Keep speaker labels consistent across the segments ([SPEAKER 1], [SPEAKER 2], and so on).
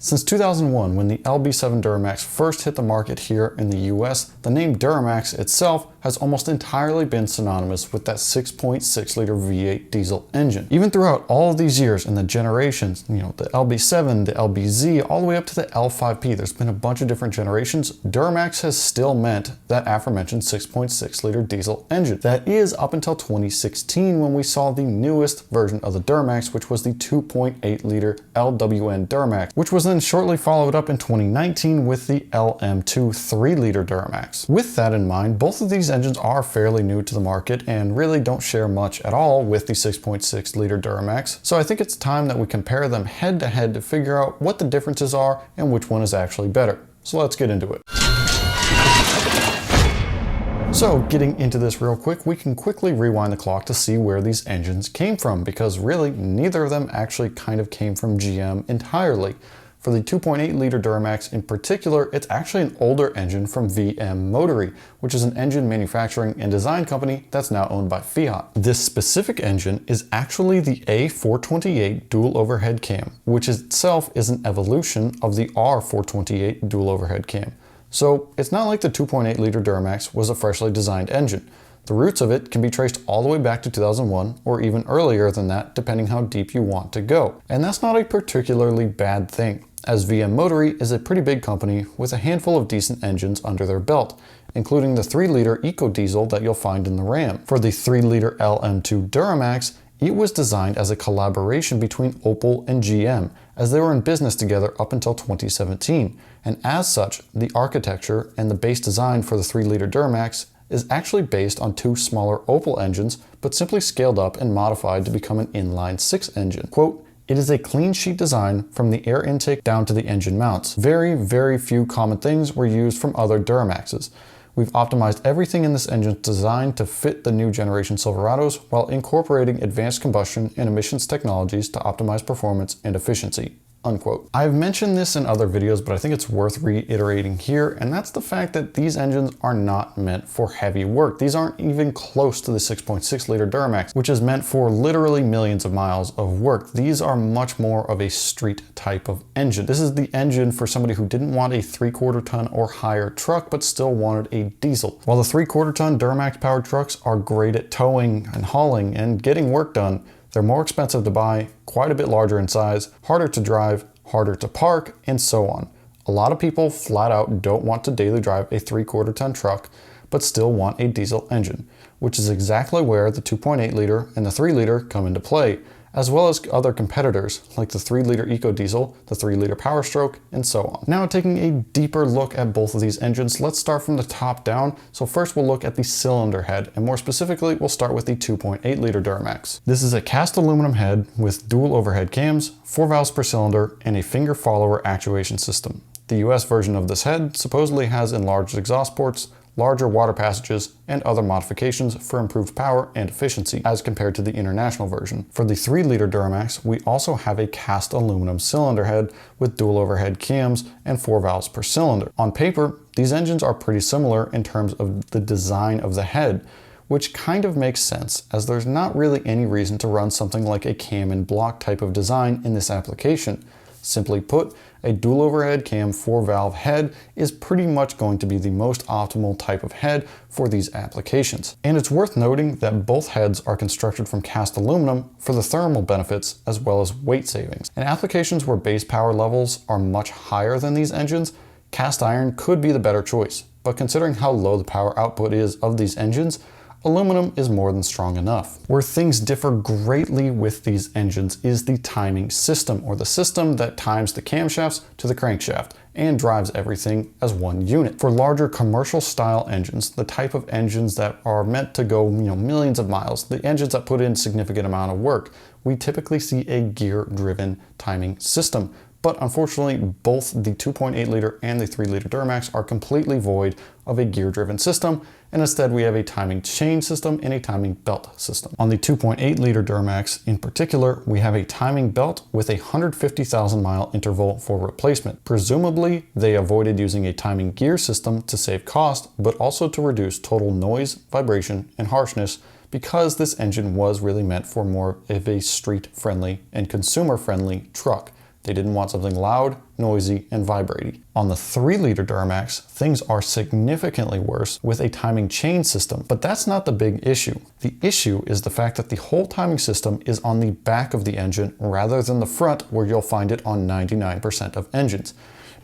[SPEAKER 1] Since 2001, when the LB7 Duramax first hit the market here in the US, the name Duramax itself has almost entirely been synonymous with that 6.6-liter V8 diesel engine. Even throughout all of these years and the generations, the LB7, the LBZ, all the way up to the L5P, there's been a bunch of different generations. Duramax has still meant that aforementioned 6.6-liter diesel engine. That is up until 2016 when we saw the newest version of the Duramax, which was the 2.8-liter LWN Duramax, which was then shortly followed up in 2019 with the LM2 3-liter Duramax. With that in mind, both of these engines are fairly new to the market and really don't share much at all with the 6.6-liter Duramax, so I think it's time that we compare them head to head to figure out what the differences are and which one is actually better. So let's get into it. So getting into this real quick, we can quickly rewind the clock to see where these engines came from, because really neither of them actually kind of came from GM entirely. For the 2.8-liter Duramax in particular, it's actually an older engine from VM Motory, which is an engine manufacturing and design company that's now owned by Fiat. This specific engine is actually the A428 dual overhead cam, which itself is an evolution of the R428 dual overhead cam. So it's not like the 2.8-liter Duramax was a freshly designed engine. The roots of it can be traced all the way back to 2001 or even earlier than that, depending how deep you want to go. And that's not a particularly bad thing, as VM Motory is a pretty big company with a handful of decent engines under their belt, including the 3-liter EcoDiesel that you'll find in the Ram. For the 3-liter LM2 Duramax, it was designed as a collaboration between Opel and GM, as they were in business together up until 2017, and as such, the architecture and the base design for the 3-liter Duramax is actually based on two smaller Opel engines, but simply scaled up and modified to become an inline-6 engine. Quote, "It is a clean sheet design from the air intake down to the engine mounts. Very, very few common things were used from other Duramaxes. We've optimized everything in this engine's design to fit the new generation Silverados while incorporating advanced combustion and emissions technologies to optimize performance and efficiency." Unquote. I've mentioned this in other videos, but I think it's worth reiterating here, and that's the fact that these engines are not meant for heavy work. These aren't even close to the 6.6-liter Duramax, which is meant for literally millions of miles of work. These are much more of a street type of engine. This is the engine for somebody who didn't want a 3/4 ton or higher truck, but still wanted a diesel. While the 3/4 ton Duramax powered trucks are great at towing and hauling and getting work done, they're more expensive to buy, quite a bit larger in size, harder to drive, harder to park, and so on. A lot of people flat out don't want to daily drive a 3/4 ton truck, but still want a diesel engine, which is exactly where the 2.8-liter and the 3-liter come into play, as well as other competitors like the 3-liter EcoDiesel, the 3-liter Power Stroke, and so on. Now taking a deeper look at both of these engines, let's start from the top down. So first we'll look at the cylinder head, and more specifically, we'll start with the 2.8-liter Duramax. This is a cast aluminum head with dual overhead cams, 4 valves per cylinder, and a finger follower actuation system. The US version of this head supposedly has enlarged exhaust ports, larger water passages, and other modifications for improved power and efficiency as compared to the international version. For the 3-liter Duramax, we also have a cast aluminum cylinder head with dual overhead cams and 4 valves per cylinder. On paper, these engines are pretty similar in terms of the design of the head, which kind of makes sense, as there's not really any reason to run something like a cam and block type of design in this application. Simply put, a dual overhead cam 4-valve head is pretty much going to be the most optimal type of head for these applications. And it's worth noting that both heads are constructed from cast aluminum for the thermal benefits as well as weight savings. In applications where base power levels are much higher than these engines, cast iron could be the better choice. But considering how low the power output is of these engines, aluminum is more than strong enough. Where things differ greatly with these engines is the timing system, or the system that times the camshafts to the crankshaft and drives everything as one unit. For larger commercial style engines, the type of engines that are meant to go millions of miles, the engines that put in significant amount of work, we typically see a gear-driven timing system. But unfortunately, both the 2.8-liter and the 3-liter Duramax are completely void of a gear-driven system, and instead we have a timing chain system and a timing belt system. On the 2.8-liter Duramax in particular, we have a timing belt with a 150,000 mile interval for replacement. Presumably, they avoided using a timing gear system to save cost, but also to reduce total noise, vibration, and harshness, because this engine was really meant for more of a street-friendly and consumer-friendly truck, They didn't want something loud, noisy, and vibrating. On the 3-liter Duramax, things are significantly worse with a timing chain system, but that's not the big issue. The issue is the fact that the whole timing system is on the back of the engine rather than the front, where you'll find it on 99% of engines.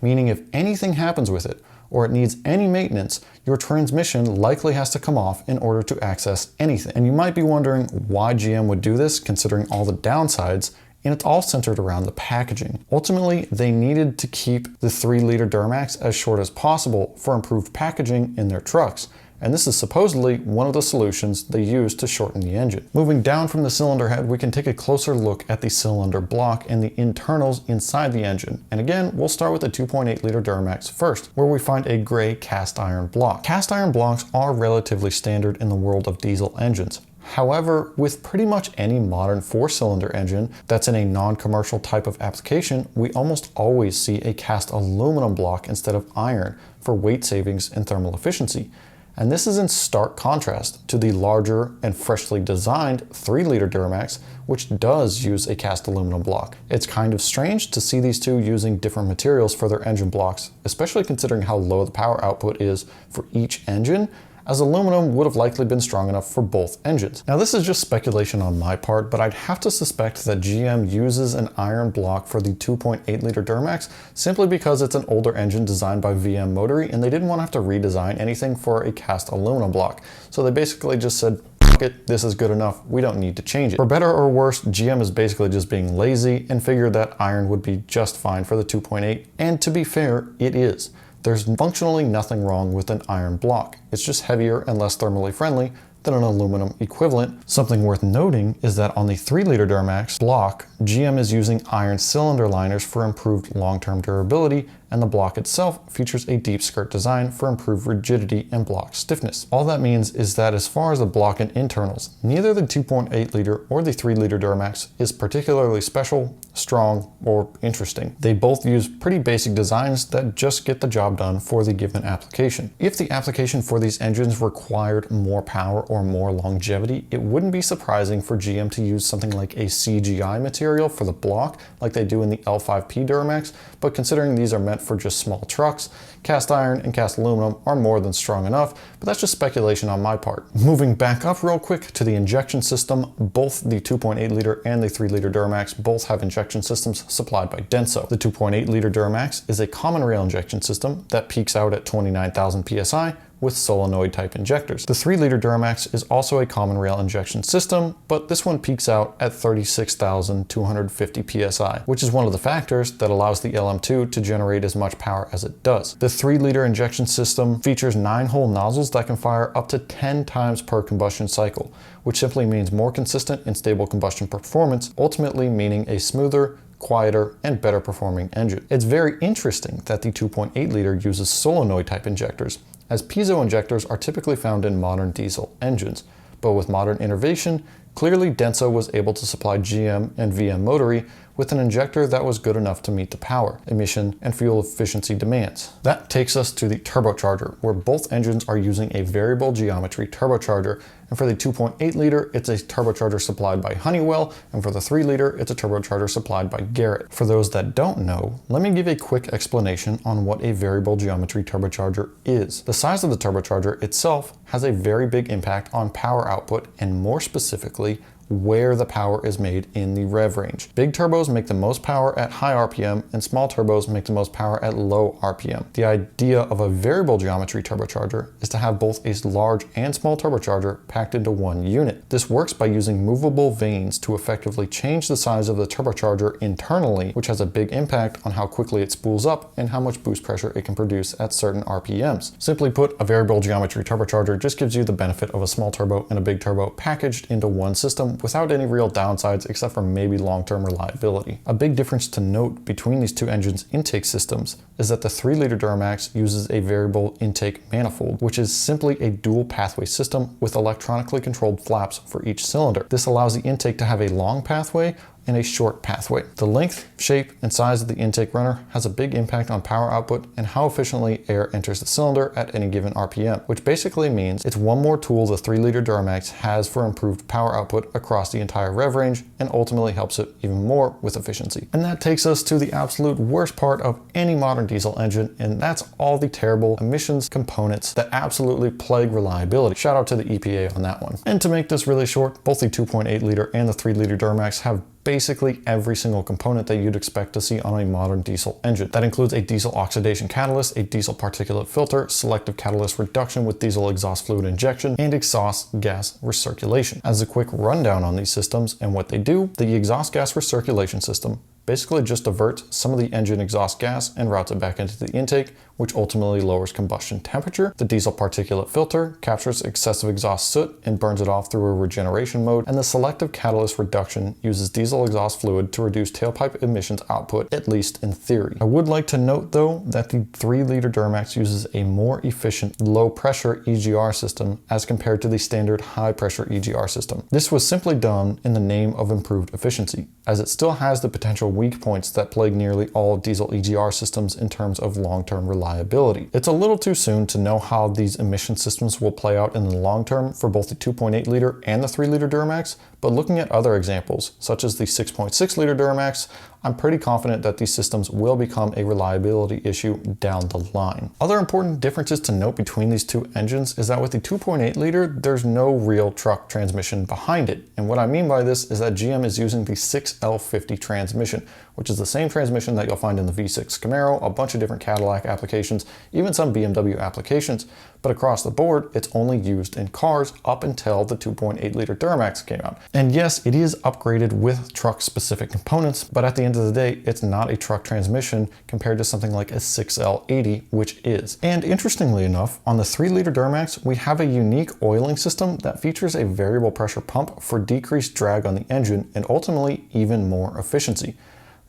[SPEAKER 1] Meaning if anything happens with it, or it needs any maintenance, your transmission likely has to come off in order to access anything. And you might be wondering why GM would do this, considering all the downsides, and it's all centered around the packaging. Ultimately, they needed to keep the 3-liter Duramax as short as possible for improved packaging in their trucks. And this is supposedly one of the solutions they used to shorten the engine. Moving down from the cylinder head, we can take a closer look at the cylinder block and the internals inside the engine. And again, we'll start with the 2.8-liter Duramax first, where we find a gray cast iron block. Cast iron blocks are relatively standard in the world of diesel engines. However, with pretty much any modern 4-cylinder engine that's in a non-commercial type of application, we almost always see a cast aluminum block instead of iron for weight savings and thermal efficiency. And this is in stark contrast to the larger and freshly designed 3-liter Duramax, which does use a cast aluminum block. It's kind of strange to see these two using different materials for their engine blocks, especially considering how low the power output is for each engine, as aluminum would have likely been strong enough for both engines. Now this is just speculation on my part, but I'd have to suspect that GM uses an iron block for the 2.8-liter Duramax simply because it's an older engine designed by VM Motory and they didn't want to have to redesign anything for a cast aluminum block. So they basically just said, "Fuck it, this is good enough, we don't need to change it." For better or worse, GM is basically just being lazy and figured that iron would be just fine for the 2.8, and to be fair, it is. There's functionally nothing wrong with an iron block. It's just heavier and less thermally friendly than an aluminum equivalent. Something worth noting is that on the 3-liter Duramax block, GM is using iron cylinder liners for improved long-term durability, and the block itself features a deep skirt design for improved rigidity and block stiffness. All that means is that as far as the block and internals, neither the 2.8-liter or the 3-liter Duramax is particularly special, strong, or interesting. They both use pretty basic designs that just get the job done for the given application. If the application for these engines required more power or more longevity, it wouldn't be surprising for GM to use something like a CGI material for the block, like they do in the L5P Duramax, but considering these are meant for just small trucks, cast iron and cast aluminum are more than strong enough, but that's just speculation on my part. Moving back up real quick to the injection system, both the 2.8-liter and the 3-liter Duramax both have injection systems supplied by Denso. The 2.8-liter Duramax is a common rail injection system that peaks out at 29,000 psi with solenoid type injectors. The 3-liter Duramax is also a common rail injection system, but this one peaks out at 36,250 psi, which is one of the factors that allows the LM2 to generate as much power as it does. The 3-liter injection system features 9-hole nozzles that can fire up to 10 times per combustion cycle, which simply means more consistent and stable combustion performance, ultimately meaning a smoother, quieter, and better performing engine. It's very interesting that the 2.8-liter uses solenoid type injectors, as piezo injectors are typically found in modern diesel engines. But with modern innovation, clearly Denso was able to supply GM and VM Motory with an injector that was good enough to meet the power, emission, and fuel efficiency demands. That takes us to the turbocharger, where both engines are using a variable geometry turbocharger, and for the 2.8-liter, it's a turbocharger supplied by Honeywell, and for the 3-liter, it's a turbocharger supplied by Garrett. For those that don't know, let me give a quick explanation on what a variable geometry turbocharger is. The size of the turbocharger itself has a very big impact on power output, and more specifically, where the power is made in the rev range. Big turbos make the most power at high RPM and small turbos make the most power at low RPM. The idea of a variable geometry turbocharger is to have both a large and small turbocharger packed into one unit. This works by using movable vanes to effectively change the size of the turbocharger internally, which has a big impact on how quickly it spools up and how much boost pressure it can produce at certain RPMs. Simply put, a variable geometry turbocharger just gives you the benefit of a small turbo and a big turbo packaged into one system without any real downsides except for maybe long-term reliability. A big difference to note between these two engines' intake systems is that the 3-liter Duramax uses a variable intake manifold, which is simply a dual pathway system with electronically controlled flaps for each cylinder. This allows the intake to have a long pathway in a short pathway. The length, shape, and size of the intake runner has a big impact on power output and how efficiently air enters the cylinder at any given RPM, which basically means it's one more tool the 3-liter Duramax has for improved power output across the entire rev range and ultimately helps it even more with efficiency. And that takes us to the absolute worst part of any modern diesel engine, and that's all the terrible emissions components that absolutely plague reliability. Shout out to the EPA on that one. And to make this really short, both the 2.8-liter and the 3-liter Duramax have basically every single component that you'd expect to see on a modern diesel engine. That includes a diesel oxidation catalyst, a diesel particulate filter, selective catalyst reduction with diesel exhaust fluid injection, and exhaust gas recirculation. As a quick rundown on these systems and what they do, the exhaust gas recirculation system basically just diverts some of the engine exhaust gas and routes it back into the intake, which ultimately lowers combustion temperature. The diesel particulate filter captures excessive exhaust soot and burns it off through a regeneration mode, and the selective catalyst reduction uses diesel exhaust fluid to reduce tailpipe emissions output, at least in theory. I would like to note though that the 3-liter Duramax uses a more efficient low pressure EGR system as compared to the standard high pressure EGR system. This was simply done in the name of improved efficiency, as it still has the potential weak points that plague nearly all diesel EGR systems in terms of long-term reliability. It's a little too soon to know how these emission systems will play out in the long term for both the 2.8-liter and the 3-liter Duramax, but looking at other examples, such as the 6.6-liter Duramax, I'm pretty confident that these systems will become a reliability issue down the line. Other important differences to note between these two engines is that with the 2.8-liter, there's no real truck transmission behind it. And what I mean by this is that GM is using the 6L50 transmission, which is the same transmission that you'll find in the V6 Camaro, a bunch of different Cadillac applications, even some BMW applications. But across the board, it's only used in cars up until the 2.8-liter Duramax came out. And yes, it is upgraded with truck-specific components, but at the end of the day, it's not a truck transmission compared to something like a 6L80, which is. And interestingly enough, on the 3-liter Duramax, we have a unique oiling system that features a variable pressure pump for decreased drag on the engine and ultimately even more efficiency.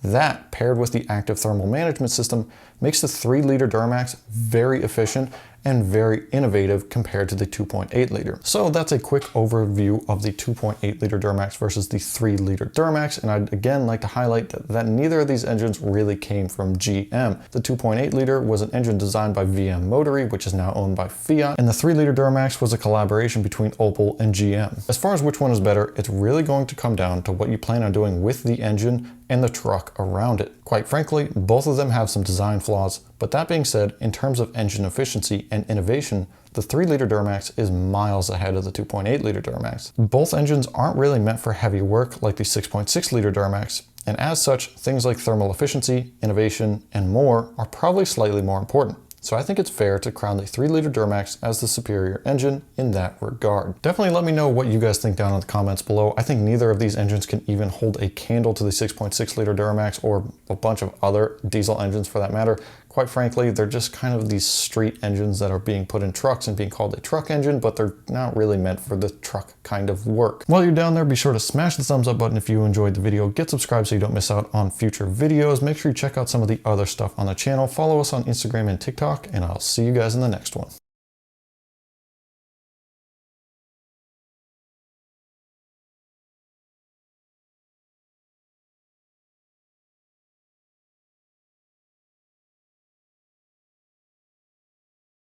[SPEAKER 1] That, paired with the active thermal management system, makes the 3-liter Duramax very efficient and very innovative compared to the 2.8-liter. So that's a quick overview of the 2.8-liter Duramax versus the 3-liter Duramax, and I'd again like to highlight that neither of these engines really came from GM. The 2.8-liter was an engine designed by VM Motory, which is now owned by Fiat, and the 3-liter Duramax was a collaboration between Opel and GM. As far as which one is better, it's really going to come down to what you plan on doing with the engine and the truck around it. Quite frankly, both of them have some design flaws, but that being said, in terms of engine efficiency and innovation, the 3-liter Duramax is miles ahead of the 2.8-liter Duramax. Both engines aren't really meant for heavy work like the 6.6-liter Duramax, and as such, things like thermal efficiency, innovation, and more are probably slightly more important. So I think it's fair to crown the 3-liter Duramax as the superior engine in that regard. Definitely let me know what you guys think down in the comments below. I think neither of these engines can even hold a candle to the 6.6-liter Duramax or a bunch of other diesel engines for that matter. Quite frankly, they're just kind of these street engines that are being put in trucks and being called a truck engine, but they're not really meant for the truck kind of work. While you're down there, be sure to smash the thumbs up button if you enjoyed the video. Get subscribed so you don't miss out on future videos. Make sure you check out some of the other stuff on the channel. Follow us on Instagram and TikTok, and I'll see you guys in the next one.